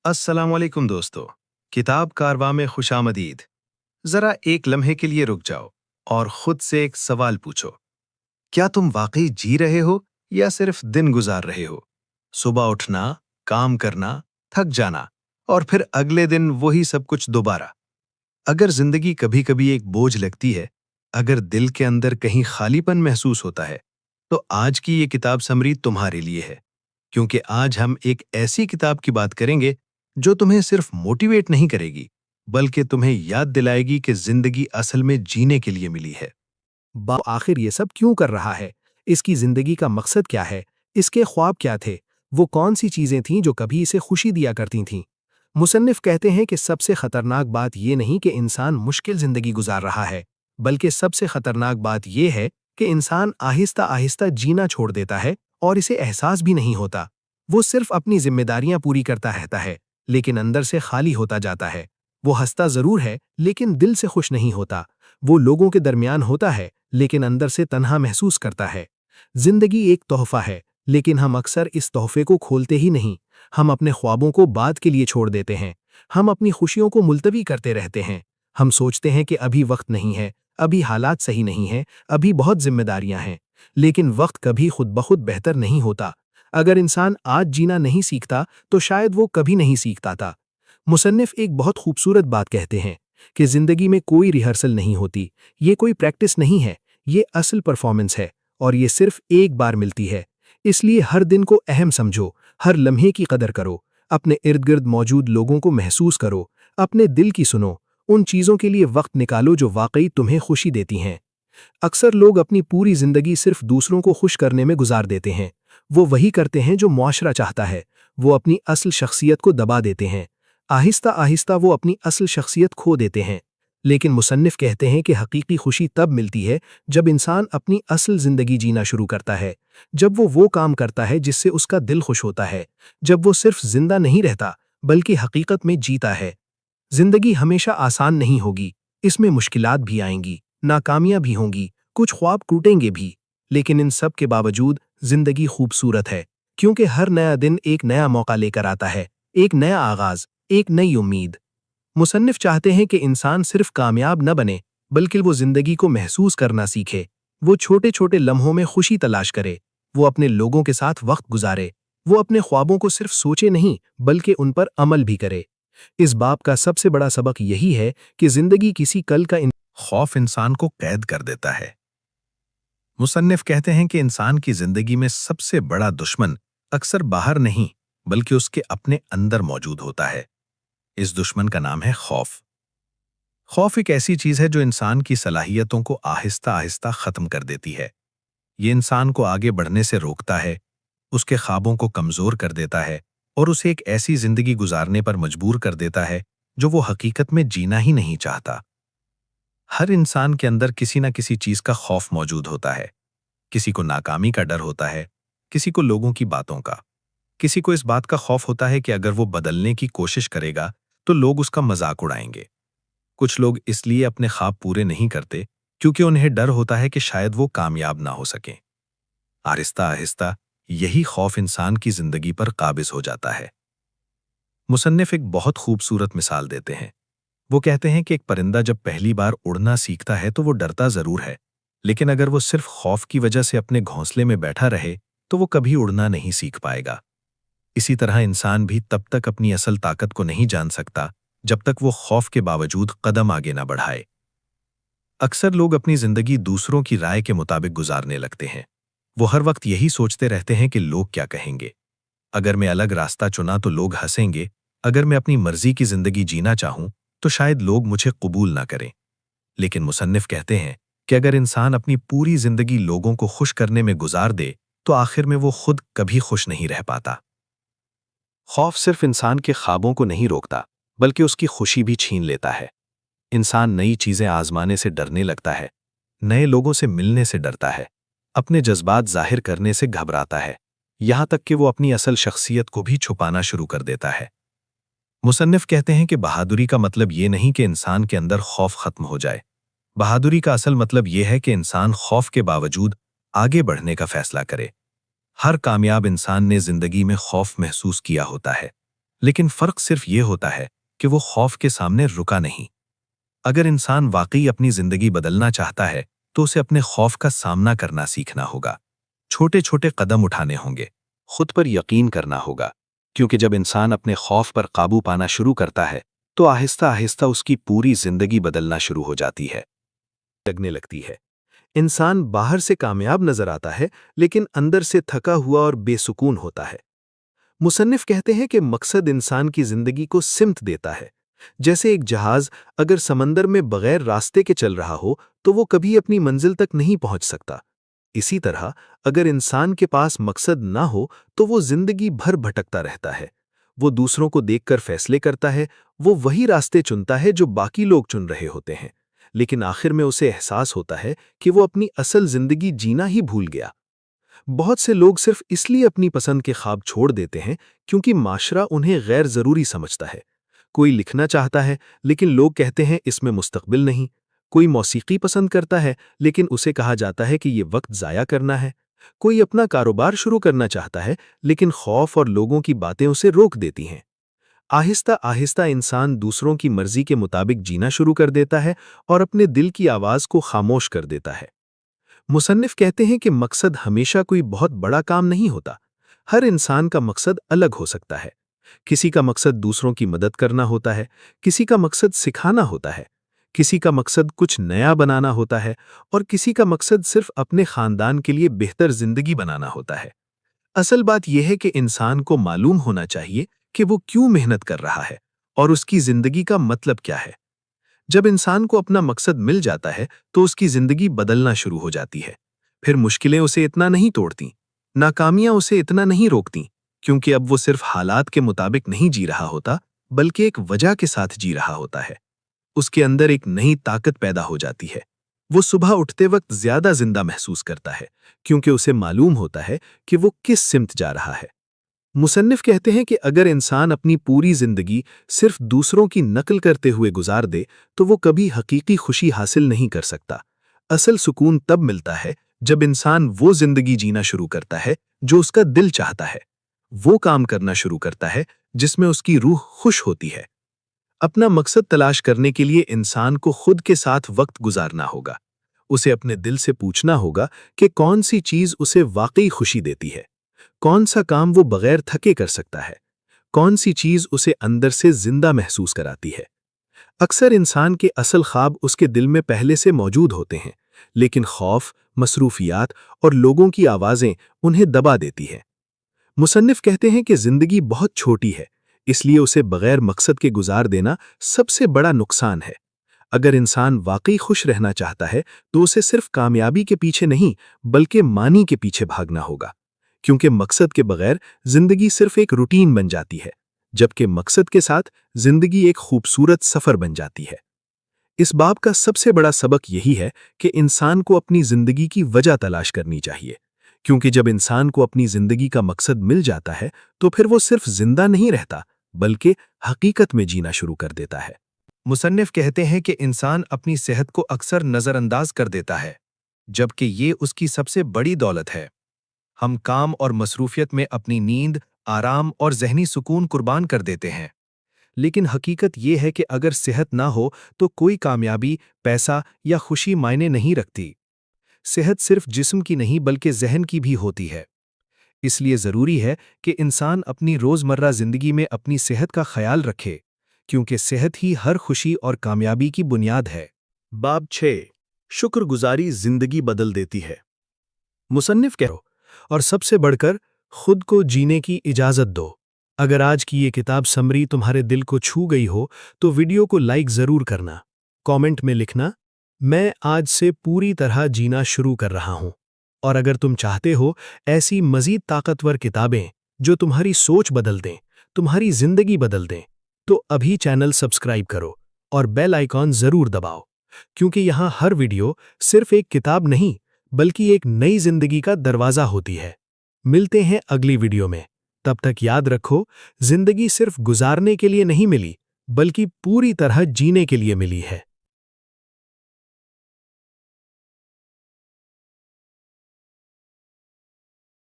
अस्सलाम वालेकुम दोस्तों। किताब कारवां में खुशामदीद। जरा एक लम्हे के लिए रुक जाओ और खुद से एक सवाल पूछो। क्या तुम वाकई जी रहे हो या सिर्फ दिन गुजार रहे हो? सुबह उठना, काम करना, थक जाना और फिर अगले दिन वही सब कुछ दोबारा। अगर जिंदगी कभी कभी एक बोझ लगती है, अगर दिल के अंदर कहीं खालीपन महसूस होता है, तो आज की ये किताब समरी तुम्हारे लिए है। क्योंकि आज हम एक ऐसी किताब की बात करेंगे जो तुम्हें सिर्फ मोटिवेट नहीं करेगी, बल्कि तुम्हें याद दिलाएगी कि जिंदगी असल में जीने के लिए मिली है। आखिर ये सब क्यों कर रहा है? इसकी जिंदगी का मकसद क्या है? इसके ख्वाब क्या थे? वो कौन सी चीजें थीं जो कभी इसे खुशी दिया करती थीं? मुसन्निफ कहते हैं कि सबसे खतरनाक बात ये नहीं कि इंसान मुश्किल जिंदगी गुजार रहा है, बल्कि सबसे खतरनाक बात ये है कि इंसान आहिस्ता आहिस्ता जीना छोड़ देता है और इसे एहसास भी नहीं होता। वो सिर्फ अपनी जिम्मेदारियां पूरी करता रहता है, लेकिन अंदर से खाली होता जाता है। वो हंसता जरूर है, लेकिन दिल से खुश नहीं होता। वो लोगों के दरमियान होता है, लेकिन अंदर से तन्हा महसूस करता है। जिंदगी एक तोहफा है, लेकिन हम अक्सर इस तोहफे को खोलते ही नहीं। हम अपने ख्वाबों को बाद के लिए छोड़ देते हैं। हम अपनी खुशियों को मुलतवी करते रहते हैं। हम सोचते हैं कि अभी वक्त नहीं है, अभी हालात सही नहीं हैं, अभी बहुत जिम्मेदारियां हैं। लेकिन वक्त कभी खुद ब खुद बेहतर नहीं होता। अगर इंसान आज जीना नहीं सीखता तो शायद वो कभी नहीं सीखता था। मुसन्निफ एक बहुत खूबसूरत बात कहते हैं कि जिंदगी में कोई रिहर्सल नहीं होती, ये कोई प्रैक्टिस नहीं है, ये असल परफॉर्मेंस है और ये सिर्फ एक बार मिलती है। इसलिए हर दिन को अहम समझो, हर लम्हे की कदर करो, अपने इर्द गिर्द मौजूद लोगों को महसूस करो, अपने दिल की सुनो, उन चीज़ों के लिए वक्त निकालो जो वाकई तुम्हें खुशी देती हैं। अक्सर लोग अपनी पूरी जिंदगी सिर्फ दूसरों को खुश करने में गुजार देते हैं। वो वही करते हैं जो मुआशरा चाहता है। वो अपनी असल शख्सियत को दबा देते हैं। आहिस्ता आहिस्ता वो अपनी असल शख्सियत खो देते हैं। लेकिन मुसन्निफ कहते हैं कि हकीकी खुशी तब मिलती है जब इंसान अपनी असल जिंदगी जीना शुरू करता है, जब वो काम करता है जिससे उसका दिल खुश होता है, जब वो सिर्फ जिंदा नहीं रहता बल्कि हकीकत में जीता है। जिंदगी हमेशा आसान नहीं होगी, इसमें मुश्किलात भी आएंगी, नाकामियां भी होंगी, कुछ ख्वाब टूटेंगे भी। लेकिन इन सब के बावजूद जिंदगी खूबसूरत है, क्योंकि हर नया दिन एक नया मौका लेकर आता है, एक नया आगाज, एक नई उम्मीद। मुसन्निफ चाहते हैं कि इंसान सिर्फ कामयाब न बने, बल्कि वो जिंदगी को महसूस करना सीखे। वो छोटे छोटे लम्हों में खुशी तलाश करे, वो अपने लोगों के साथ वक्त गुजारे, वो अपने ख्वाबों को सिर्फ सोचे नहीं बल्कि उन पर अमल भी करे। इस बाब का सबसे बड़ा सबक यही है कि जिंदगी किसी कल का खौफ इंसान को कैद कर देता है। मुसन्निफ कहते हैं कि इंसान की जिंदगी में सबसे बड़ा दुश्मन अक्सर बाहर नहीं, बल्कि उसके अपने अंदर मौजूद होता है। इस दुश्मन का नाम है खौफ। खौफ एक ऐसी चीज है जो इंसान की सलाहियतों को आहिस्ता आहिस्ता खत्म कर देती है। ये इंसान को आगे बढ़ने से रोकता है, उसके ख्वाबों को कमजोर कर देता है और उसे एक ऐसी जिंदगी गुजारने पर मजबूर कर देता है जो वो हकीकत में जीना ही नहीं चाहता। हर इंसान के अंदर किसी न किसी चीज का खौफ मौजूद होता है। किसी को नाकामी का डर होता है, किसी को लोगों की बातों का, किसी को इस बात का खौफ होता है कि अगर वो बदलने की कोशिश करेगा तो लोग उसका मजाक उड़ाएंगे। कुछ लोग इसलिए अपने ख्वाब पूरे नहीं करते क्योंकि उन्हें डर होता है कि शायद वो कामयाब ना हो सकें। आहिस्ता आहिस्ता यही खौफ इंसान की जिंदगी पर काबिज हो जाता है। मुसन्निफ एक बहुत खूबसूरत मिसाल देते हैं। वो कहते हैं कि एक परिंदा जब पहली बार उड़ना सीखता है तो वो डरता जरूर है, लेकिन अगर वो सिर्फ खौफ की वजह से अपने घोंसले में बैठा रहे तो वो कभी उड़ना नहीं सीख पाएगा। इसी तरह इंसान भी तब तक अपनी असल ताकत को नहीं जान सकता जब तक वो खौफ के बावजूद कदम आगे ना बढ़ाए। अक्सर लोग अपनी जिंदगी दूसरों की राय के मुताबिक गुजारने लगते हैं। वो हर वक्त यही सोचते रहते हैं कि लोग क्या कहेंगे। अगर मैं अलग रास्ता चुना तो लोग हंसेंगे, अगर मैं अपनी मर्जी की जिंदगी जीना चाहूं तो शायद लोग मुझे कबूल ना करें। लेकिन मुसन्निफ कहते हैं कि अगर इंसान अपनी पूरी जिंदगी लोगों को खुश करने में गुजार दे तो आखिर में वो खुद कभी खुश नहीं रह पाता। खौफ सिर्फ इंसान के ख्वाबों को नहीं रोकता, बल्कि उसकी खुशी भी छीन लेता है। इंसान नई चीजें आजमाने से डरने लगता है, नए लोगों से मिलने से डरता है, अपने जज्बात जाहिर करने से घबराता है, यहां तक कि वो अपनी असल शख्सियत को भी छुपाना शुरू कर देता है। मुसन्निफ कहते हैं कि बहादुरी का मतलब ये नहीं कि इंसान के अंदर खौफ खत्म हो जाए। बहादुरी का असल मतलब ये है कि इंसान खौफ के बावजूद आगे बढ़ने का फैसला करे। हर कामयाब इंसान ने जिंदगी में खौफ महसूस किया होता है, लेकिन फर्क सिर्फ ये होता है कि वो खौफ के सामने रुका नहीं। अगर इंसान वाकई अपनी जिंदगी बदलना चाहता है तो उसे अपने खौफ का सामना करना सीखना होगा, छोटे छोटे कदम उठाने होंगे, खुद पर यकीन करना होगा, क्योंकि जब इंसान अपने खौफ पर काबू पाना शुरू करता है तो आहिस्ता आहिस्ता उसकी पूरी जिंदगी बदलना शुरू हो जाती है। लगने लगती है। इंसान बाहर से कामयाब नजर आता है, लेकिन अंदर से थका हुआ और बेसुकून होता है। मुसन्निफ कहते हैं कि मकसद इंसान की जिंदगी को सिमत देता है। जैसे एक जहाज अगर समंदर में बगैर रास्ते के चल रहा हो तो वो कभी अपनी मंजिल तक नहीं पहुंच सकता। इसी तरह अगर इंसान के पास मकसद ना हो तो वो जिंदगी भर भटकता रहता है। वो दूसरों को देखकर फैसले करता है, वो वही रास्ते चुनता है जो बाकी लोग चुन रहे होते हैं, लेकिन आखिर में उसे एहसास होता है कि वो अपनी असल जिंदगी जीना ही भूल गया। बहुत से लोग सिर्फ इसलिए अपनी पसंद के ख्वाब छोड़ देते हैं क्योंकि माशरा उन्हें गैर जरूरी समझता है। कोई लिखना चाहता है लेकिन लोग कहते हैं इसमें मुस्तकबिल नहीं। कोई मौसीकी पसंद करता है लेकिन उसे कहा जाता है कि ये वक्त ज़ाया करना है। कोई अपना कारोबार शुरू करना चाहता है लेकिन खौफ और लोगों की बातें उसे रोक देती हैं। आहिस्ता आहिस्ता इंसान दूसरों की मर्जी के मुताबिक जीना शुरू कर देता है और अपने दिल की आवाज़ को खामोश कर देता है। मुसन्निफ कहते हैं कि मकसद हमेशा कोई बहुत बड़ा काम नहीं होता। हर इंसान का मकसद अलग हो सकता है। किसी का मकसद दूसरों की मदद करना होता है, किसी का मकसद सिखाना होता है, किसी का मकसद कुछ नया बनाना होता है और किसी का मकसद सिर्फ अपने खानदान के लिए बेहतर जिंदगी बनाना होता है। असल बात यह है कि इंसान को मालूम होना चाहिए कि वो क्यों मेहनत कर रहा है और उसकी जिंदगी का मतलब क्या है। जब इंसान को अपना मकसद मिल जाता है तो उसकी जिंदगी बदलना शुरू हो जाती है। फिर मुश्किलें उसे इतना नहीं तोड़ती, नाकामियां उसे इतना नहीं रोकती, क्योंकि अब वो सिर्फ हालात के मुताबिक नहीं जी रहा होता बल्कि एक वजह के साथ जी रहा होता है। उसके अंदर एक नई ताकत पैदा हो जाती है। वो सुबह उठते वक्त ज्यादा जिंदा महसूस करता है क्योंकि उसे मालूम होता है कि वो किस सिमत जा रहा है। मुसन्निफ कहते हैं कि अगर इंसान अपनी पूरी जिंदगी सिर्फ दूसरों की नकल करते हुए गुजार दे तो वो कभी हकीकी खुशी हासिल नहीं कर सकता। असल सुकून तब मिलता है जब इंसान वो जिंदगी जीना शुरू करता है जो उसका दिल चाहता है, वो काम करना शुरू करता है जिसमें उसकी रूह खुश होती है। अपना मकसद तलाश करने के लिए इंसान को खुद के साथ वक्त गुजारना होगा। उसे अपने दिल से पूछना होगा कि कौन सी चीज उसे वाकई खुशी देती है, कौन सा काम वो बगैर थके कर सकता है, कौन सी चीज उसे अंदर से जिंदा महसूस कराती है। अक्सर इंसान के असल ख्वाब उसके दिल में पहले से मौजूद होते हैं, लेकिन खौफ, मसरूफियात और लोगों की आवाजें उन्हें दबा देती हैं। मुसन्निफ कहते हैं कि जिंदगी बहुत छोटी है, इसलिए उसे बगैर मकसद के गुजार देना सबसे बड़ा नुकसान है। अगर इंसान वाकई खुश रहना चाहता है तो उसे सिर्फ कामयाबी के पीछे नहीं बल्कि मानी के पीछे भागना होगा, क्योंकि मकसद के बगैर जिंदगी सिर्फ एक रूटीन बन जाती है, जबकि मकसद के साथ जिंदगी एक खूबसूरत सफर बन जाती है। इस बाब का सबसे बड़ा सबक यही है कि इंसान को अपनी जिंदगी की वजह तलाश करनी चाहिए, क्योंकि जब इंसान को अपनी जिंदगी का मकसद मिल जाता है तो फिर वो सिर्फ जिंदा नहीं रहता बल्कि हकीकत में जीना शुरू कर देता है। मुसन्निफ कहते हैं कि इंसान अपनी सेहत को अक्सर नजरअंदाज कर देता है, जबकि ये उसकी सबसे बड़ी दौलत है। हम काम और मसरूफियत में अपनी नींद, आराम और जहनी सुकून कुर्बान कर देते हैं। लेकिन हकीकत ये है कि अगर सेहत ना हो तो कोई कामयाबी, पैसा या खुशी मायने नहीं रखती। सेहत सिर्फ जिस्म की नहीं बल्कि जहन की भी होती है। इसलिए ज़रूरी है कि इंसान अपनी रोज़मर्रा ज़िंदगी में अपनी सेहत का ख्याल रखे, क्योंकि सेहत ही हर खुशी और कामयाबी की बुनियाद है। बाब 6, शुक्रगुजारी जिंदगी बदल देती है। मुसन्निफ कहो और सबसे बढ़कर खुद को जीने की इजाज़त दो। अगर आज की ये किताब समरी तुम्हारे दिल को छू गई हो तो वीडियो को लाइक ज़रूर करना। कमेंट में लिखना, मैं आज से पूरी तरह जीना शुरू कर रहा हूँ। और अगर तुम चाहते हो ऐसी मज़ीद ताकतवर किताबें जो तुम्हारी सोच बदल दें, तुम्हारी ज़िंदगी बदल दें, तो अभी चैनल सब्सक्राइब करो और बेल आइकॉन ज़रूर दबाओ, क्योंकि यहाँ हर वीडियो सिर्फ एक किताब नहीं बल्कि एक नई ज़िंदगी का दरवाज़ा होती है। मिलते हैं अगली वीडियो में। तब तक याद रखो, ज़िंदगी सिर्फ गुजारने के लिए नहीं मिली बल्कि पूरी तरह जीने के लिए मिली है।